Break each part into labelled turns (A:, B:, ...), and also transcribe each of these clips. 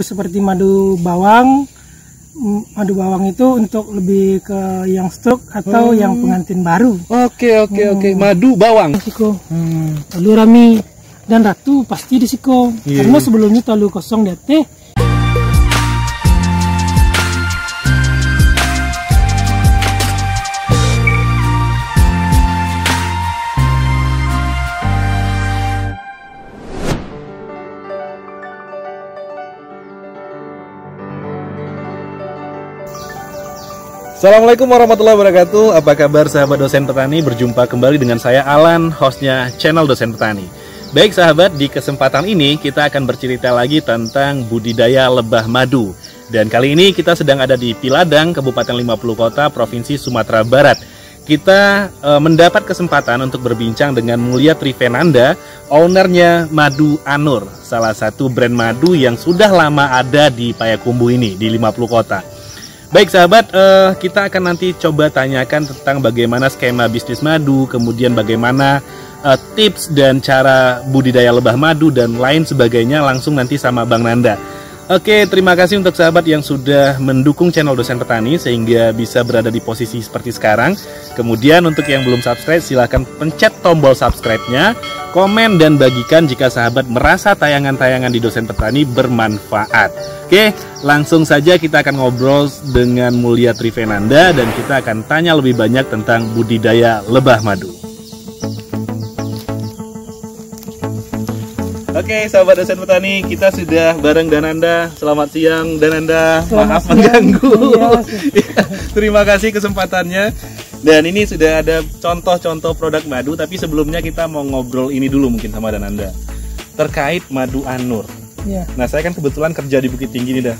A: Seperti madu bawang. Madu bawang itu untuk lebih ke yang stroke atau yang pengantin baru.
B: Oke. Madu bawang.
A: Siko. Lalu Rami dan Ratu pasti di Siko. Karena sebelumnya terlalu kosong dia teh.
B: Assalamualaikum warahmatullahi wabarakatuh. Apa kabar sahabat dosen petani? Berjumpa kembali dengan saya Alan, hostnya channel Dosen Petani. Baik sahabat, di kesempatan ini kita akan bercerita lagi tentang budidaya lebah madu. Dan kali ini kita sedang ada di Piladang, Kabupaten 50 Kota, Provinsi Sumatera Barat. Kita mendapat kesempatan untuk berbincang dengan Mulia Trivenanda, ownernya Madu Anur, salah satu brand madu yang sudah lama ada di Payakumbuh ini, di 50 Kota. Baik sahabat, kita akan nanti coba tanyakan tentang bagaimana skema bisnis madu, kemudian bagaimana tips dan cara budidaya lebah madu dan lain sebagainya langsung nanti sama Bang Nanda. Oke, terima kasih untuk sahabat yang sudah mendukung channel Dosen Petani sehingga bisa berada di posisi seperti sekarang. Kemudian untuk yang belum subscribe silahkan pencet tombol subscribe-nya, komen dan bagikan jika sahabat merasa tayangan-tayangan di Dosen Petani bermanfaat. Oke, langsung saja kita akan ngobrol dengan Mulia Trivenanda dan kita akan tanya lebih banyak tentang budidaya lebah madu. Oke, sahabat Dosen Petani, kita sudah bareng Dananda. Selamat siang, Dananda. Maaf mengganggu. Ya, terima kasih kesempatannya. Dan ini sudah ada contoh-contoh produk madu, tapi sebelumnya kita mau ngobrol ini dulu mungkin sama Dananda terkait Madu Anur.
A: Ya.
B: Nah, saya kan kebetulan kerja di Bukit Tinggi nih dah.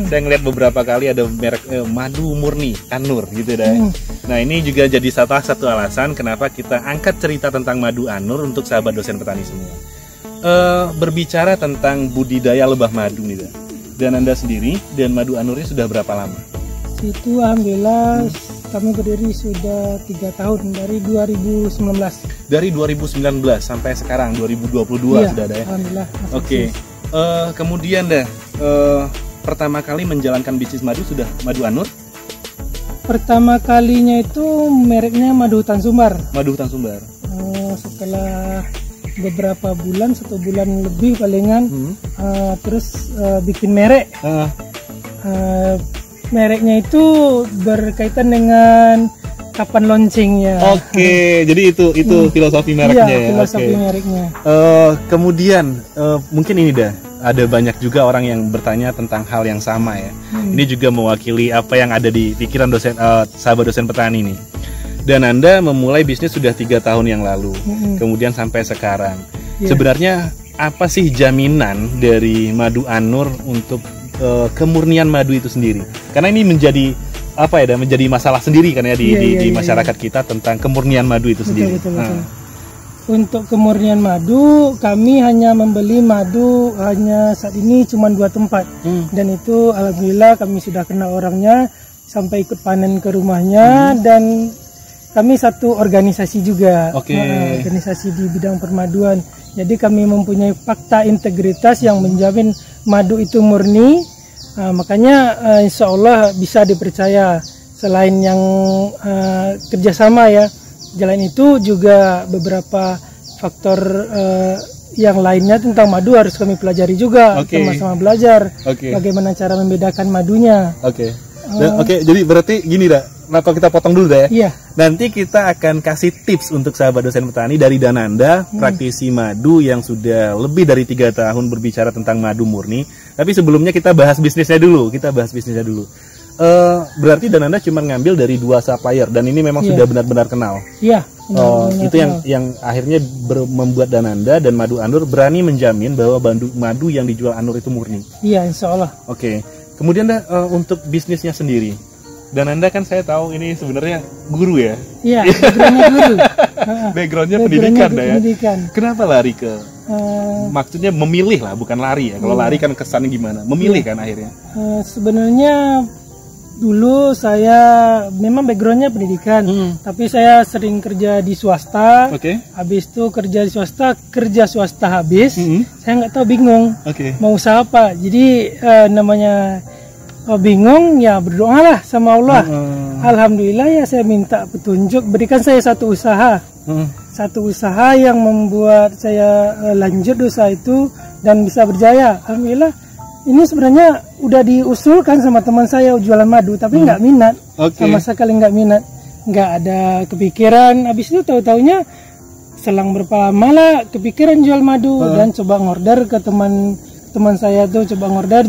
B: Saya ngeliat beberapa kali ada merek madu murni Anur gitu dah. Nah, ini juga jadi salah satu alasan kenapa kita angkat cerita tentang Madu Anur untuk sahabat Dosen Petani semua. Berbicara tentang budidaya lebah madu nih dah. Dan Anda sendiri dan Madu Anurnya sudah berapa lama?
A: Itu alhamdulillah kami berdiri sudah 3 tahun dari 2019.
B: Dari 2019 sampai sekarang 2022 sudah ada ya.
A: Alhamdulillah.
B: Oke. Kemudian dah pertama kali menjalankan bisnis madu sudah Madu Anur?
A: Pertama kalinya itu mereknya Madu Hutan Sumbar.
B: Madu Hutan Sumbar.
A: Setelah beberapa bulan, 1 bulan lebih palingan, terus bikin merek. Mereknya itu berkaitan dengan kapan launchingnya.
B: Oke, jadi itu filosofi mereknya ya.
A: Filosofi mereknya.
B: Kemudian mungkin ini dah ada banyak juga orang yang bertanya tentang hal yang sama ya. Ini juga mewakili apa yang ada di pikiran dosen sahabat Dosen Petani nih. Dan Anda memulai bisnis sudah 3 tahun yang lalu, kemudian sampai sekarang. Sebenarnya apa sih jaminan dari Madu Anur untuk kemurnian madu itu sendiri? Karena ini menjadi menjadi masalah sendiri kan ya di masyarakat kita tentang kemurnian madu itu sendiri. Betul.
A: Untuk kemurnian madu, kami hanya membeli madu hanya saat ini cuma 2 tempat, dan itu alhamdulillah kami sudah kenal orangnya sampai ikut panen ke rumahnya, dan kami satu organisasi juga, organisasi di bidang permaduan. Jadi kami mempunyai fakta integritas yang menjamin madu itu murni. Makanya insya Allah bisa dipercaya. Selain yang kerjasama ya, jalan itu juga beberapa faktor yang lainnya tentang madu harus kami pelajari juga. Sama-sama belajar bagaimana cara membedakan madunya. Jadi berarti gini dah. Nah, kalau kita potong dulu dah ya. Iya.
B: Nanti kita akan kasih tips untuk sahabat Dosen Petani dari Dananda, praktisi madu yang sudah lebih dari 3 tahun berbicara tentang madu murni. Tapi sebelumnya kita bahas bisnisnya dulu. Berarti Dananda cuma ngambil dari 2 supplier dan ini memang sudah benar-benar kenal. Iya. Itu yang akhirnya membuat Dananda dan Madu Anur berani menjamin bahwa madu yang dijual Anur itu murni.
A: Iya, insya Allah.
B: Oke. Kemudian untuk bisnisnya sendiri. Dan Anda kan saya tahu ini sebenarnya guru ya? Iya, backgroundnya guru. Backgroundnya pendidikan ya? Kenapa lari ke, maksudnya memilih lah, bukan lari ya? Kalau lari kan kesannya gimana? Memilih kan akhirnya?
A: Sebenarnya Dulu saya memang backgroundnya pendidikan, tapi saya sering kerja di swasta. Habis itu kerja swasta habis, saya nggak tahu, bingung mau usaha apa. Jadi namanya bingung ya berdoalah sama Allah. Alhamdulillah ya saya minta petunjuk, berikan saya satu usaha. Satu usaha yang membuat saya lanjut usaha itu dan bisa berjaya. Alhamdulillah. Ini sebenarnya udah diusulkan sama teman saya jualan madu, tapi nggak minat, sama sekali nggak minat, nggak ada kepikiran. Habis itu tahu-taunya selang berapa lama lah kepikiran jual madu dan coba ngorder ke teman saya tuh, coba ngorder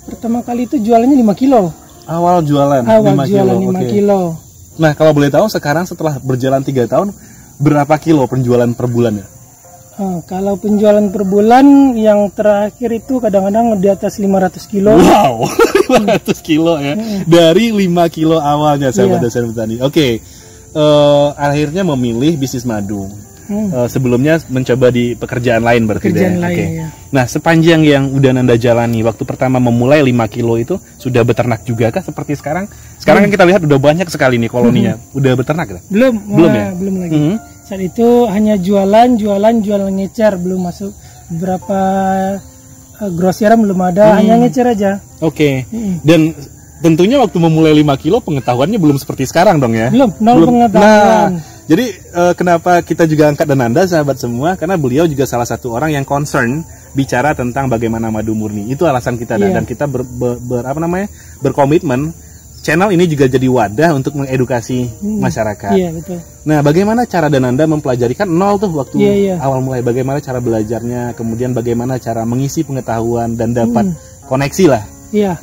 A: pertama kali itu jualannya 5 kilo.
B: Awal jualan
A: 5 kilo.
B: Nah, kalau boleh tahu sekarang setelah berjalan 3 tahun berapa kilo penjualan per bulannya?
A: Kalau penjualan per bulan yang terakhir itu kadang-kadang di atas 500 kilo.
B: Wow, 500 kilo ya. Dari 5 kilo awalnya sahabat dosen petani. Akhirnya memilih bisnis madu. Sebelumnya mencoba di pekerjaan lain berarti.
A: Ya.
B: Nah, sepanjang yang udah Nanda jalani, waktu pertama memulai 5 kilo itu sudah beternak juga kah seperti sekarang? Sekarang kan kita lihat udah banyak sekali nih koloninya. Udah beternak kan? Belum ya? Belum lagi. Saat itu hanya jualan ngecer, belum masuk beberapa grosiran, belum ada, hanya ngecer aja. Dan tentunya waktu memulai 5 kilo pengetahuannya belum seperti sekarang dong ya? Belum pengetahuan. Jadi kenapa kita juga angkat Nanda sahabat semua, karena beliau juga salah satu orang yang concern bicara tentang bagaimana madu murni. Itu alasan kita dan kita berkomitmen channel ini juga jadi wadah untuk mengedukasi masyarakat. Iya, betul. Nah, bagaimana cara Nanda mempelajari, kan nol tuh waktu awal mulai, bagaimana cara belajarnya, kemudian bagaimana cara mengisi pengetahuan dan dapat koneksi lah. Iya.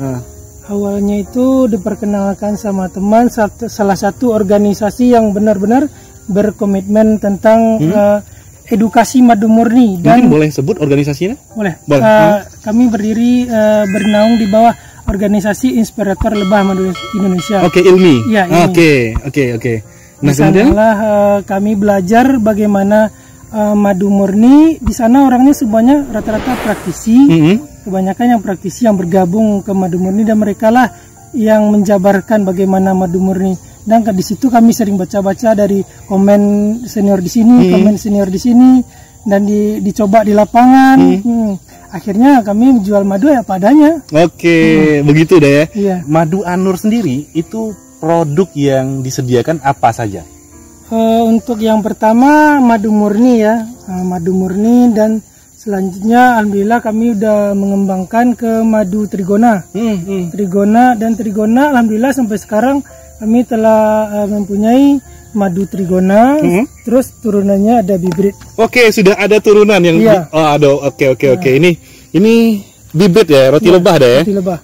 A: Awalnya itu diperkenalkan sama teman salah satu organisasi yang benar-benar berkomitmen tentang edukasi madu murni. Dan
B: mungkin boleh sebut organisasinya?
A: Boleh. Kami berdiri bernaung di bawah organisasi Inspirator Lebah Madu Indonesia.
B: Ilmi.
A: Ya, ilmi. Nah, kemudian kami belajar bagaimana madu murni. Di sana orangnya semuanya rata-rata praktisi. Kebanyakan yang praktisi yang bergabung ke madu murni, dan mereka lah yang menjabarkan bagaimana madu murni. Dan di situ kami sering baca-baca dari komen senior di sini, komen senior di sini, dan dicoba di lapangan. Akhirnya kami menjual madu ya padanya.
B: Begitu deh ya. Iya. Madu Anur sendiri itu produk yang disediakan apa saja?
A: Untuk yang pertama madu murni ya, madu murni, dan selanjutnya alhamdulillah kami udah mengembangkan ke madu trigona. Trigona alhamdulillah sampai sekarang kami telah mempunyai madu trigona, terus turunannya ada bibit.
B: Sudah ada turunan yang Ini bibit ya, roti lebah deh ya.
A: Roti lebah.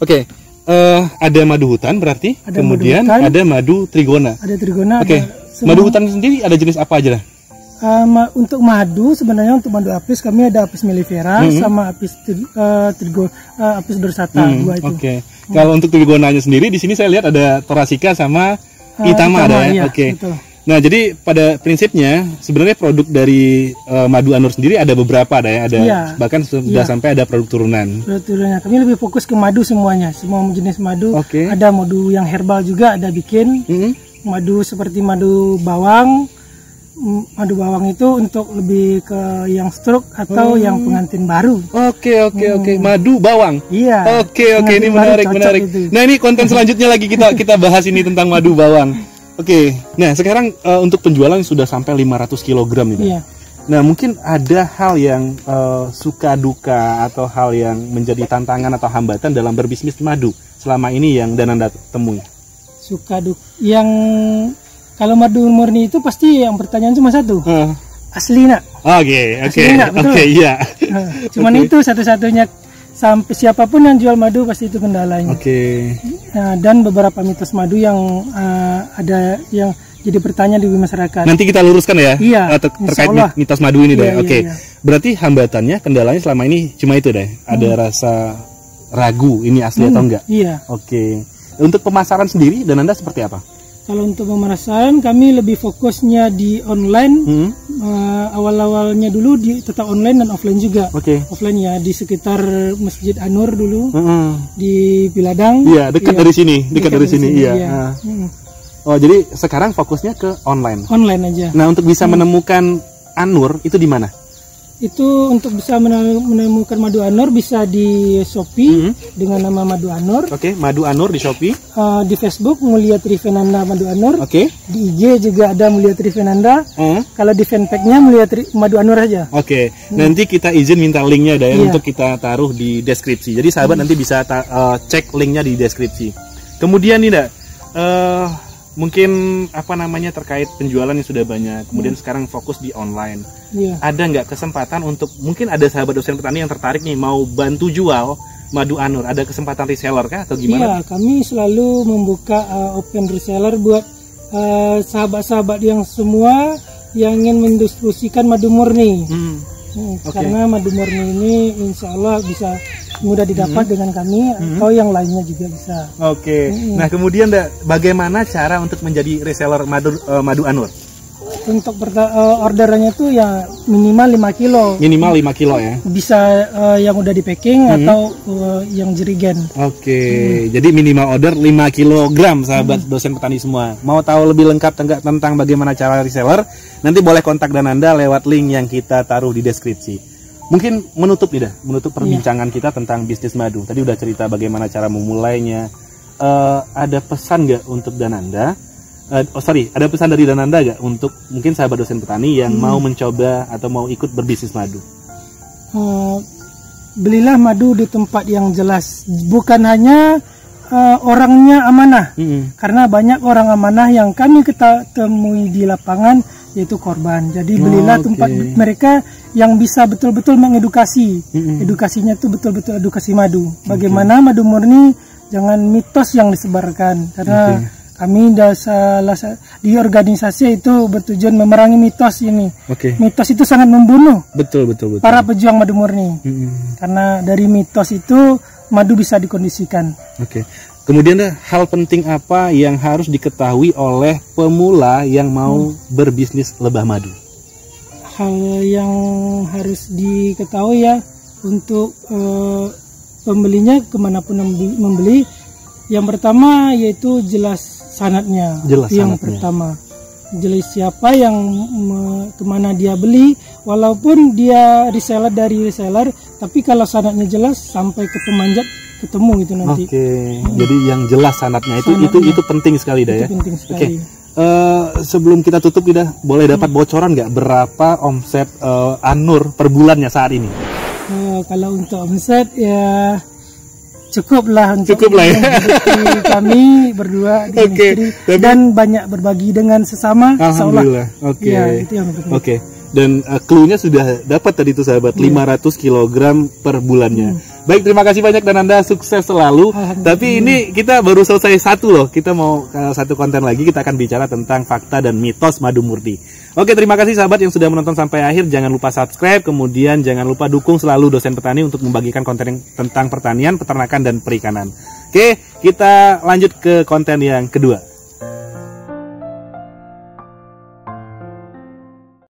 B: Ada madu hutan berarti, kemudian ada madu trigona.
A: Ada trigona.
B: Madu hutan sendiri ada jenis apa aja lah?
A: Untuk madu sebenarnya, untuk madu apis kami ada apis mellifera sama apis apis dorsata, dua itu.
B: Kalau untuk trigonanya sendiri di sini saya lihat ada Thoracea sama Itama ada ya.
A: Betul.
B: Nah, jadi pada prinsipnya sebenarnya produk dari madu Anur sendiri ada beberapa bahkan sudah sampai ada produk turunan.
A: Kami lebih fokus ke madu semuanya, semua jenis madu. Ada madu yang herbal juga ada bikin. Madu seperti madu bawang. Madu bawang itu untuk lebih ke yang stroke atau yang pengantin baru.
B: Madu bawang.
A: Iya.
B: Ini menarik. Gitu. Nah, ini konten selanjutnya lagi kita bahas ini tentang madu bawang. Nah sekarang untuk penjualan sudah sampai 500 kg ini. Iya. Nah, mungkin ada hal yang suka duka atau hal yang menjadi tantangan atau hambatan dalam berbisnis madu selama ini yang Nanda temui.
A: Suka duka yang kalau madu murni itu pasti yang pertanyaan cuma satu. Asli nak?
B: Iya.
A: Cuman itu satu-satunya. Sampai siapapun yang jual madu pasti itu kendalanya. Nah, dan beberapa mitos madu yang ada yang jadi pertanyaan di masyarakat.
B: Nanti kita luruskan ya.
A: Iya.
B: Terkait mitos madu ini deh. Iya. Berarti hambatannya, kendalanya selama ini cuma itu deh. Ada rasa ragu ini asli atau enggak?
A: Iya.
B: Untuk pemasaran sendiri Nanda seperti apa?
A: Kalau untuk pemasaran kami lebih fokusnya di online awal-awalnya dulu tetap online dan offline juga. Offline ya di sekitar Masjid An-Nur dulu, di Piladang.
B: Iya, dekat dari sini, iya. Oh, jadi sekarang fokusnya ke online.
A: Online aja.
B: Nah, untuk bisa menemukan An-Nur itu di mana?
A: Itu untuk bisa menemukan madu An-Nur bisa di Shopee dengan nama madu An-Nur.
B: Madu An-Nur di Shopee.
A: Di Facebook Mulia Trivenanda madu An-Nur. Di IG juga ada Mulia Trivenanda. Kalau di fanpage-nya madu An-Nur aja.
B: Nanti kita izin minta linknya untuk kita taruh di deskripsi. Jadi sahabat nanti bisa cek linknya di deskripsi. Kemudian nih mungkin terkait penjualan yang sudah banyak, kemudian sekarang fokus di online. Ada nggak kesempatan untuk mungkin ada sahabat dosen petani yang tertarik nih mau bantu jual madu An-Nur? Ada kesempatan reseller kah atau gimana?
A: Iya, kami selalu membuka open reseller buat sahabat-sahabat yang semua yang ingin mendistribusikan madu murni. Karena madu murni ini insya Allah bisa mudah didapat dengan kami atau yang lainnya juga bisa.
B: Nah kemudian bagaimana cara untuk menjadi reseller madu An-Nur?
A: Untuk orderannya tuh ya minimal 5 kilo.
B: Minimal 5 kilo ya?
A: Bisa yang udah di packing atau yang jerigen.
B: Jadi minimal order 5 kilogram sahabat dosen petani semua. Mau tahu lebih lengkap tentang bagaimana cara reseller? Nanti boleh kontak Dananda lewat link yang kita taruh di deskripsi. Mungkin menutup perbincangan kita tentang bisnis madu. Tadi udah cerita bagaimana cara memulainya. Ada pesan nggak untuk Dananda? Ada pesan dari Dananda nggak untuk mungkin sahabat dosen petani yang mau mencoba atau mau ikut berbisnis madu?
A: Belilah madu di tempat yang jelas, bukan hanya orangnya amanah, karena banyak orang amanah yang kami temui di lapangan yaitu korban. Jadi belilah tempat mereka yang bisa betul-betul mengedukasi. Edukasinya itu betul-betul edukasi madu. Bagaimana madu murni, jangan mitos yang disebarkan, karena kami di organisasi itu bertujuan memerangi mitos ini. Mitos itu sangat membunuh. Betul. Para pejuang madu murni. Karena dari mitos itu madu bisa dikondisikan.
B: Kemudian hal penting apa yang harus diketahui oleh pemula yang mau berbisnis lebah madu?
A: Hal yang harus diketahui ya untuk pembelinya kemanapun membeli. Yang pertama yaitu jelas sanadnya. Pertama jelas siapa yang kemana dia beli, walaupun dia reseller dari reseller, tapi kalau sanadnya jelas sampai ke pemanjat ketemu itu nanti.
B: Jadi yang jelas sanadnya itu penting sekali dah ya. Sebelum kita tutup boleh dapat bocoran nggak berapa omset An-Nur per bulannya saat ini?
A: Kalau untuk omset ya cukup lah
B: ya.
A: Kami berdua dengan istri dan banyak berbagi dengan sesama.
B: Alhamdulillah.
A: Itu yang penting.
B: Dan clue-nya sudah dapat tadi itu sahabat, 500 kg per bulannya. Baik, terima kasih banyak Dananda, sukses selalu. Tapi ini kita baru selesai satu loh. Kita mau satu konten lagi, kita akan bicara tentang fakta dan mitos madu murni. Terima kasih sahabat yang sudah menonton sampai akhir. Jangan lupa subscribe, kemudian jangan lupa dukung selalu dosen petani untuk membagikan konten tentang pertanian, peternakan, dan perikanan. Kita lanjut ke konten yang kedua.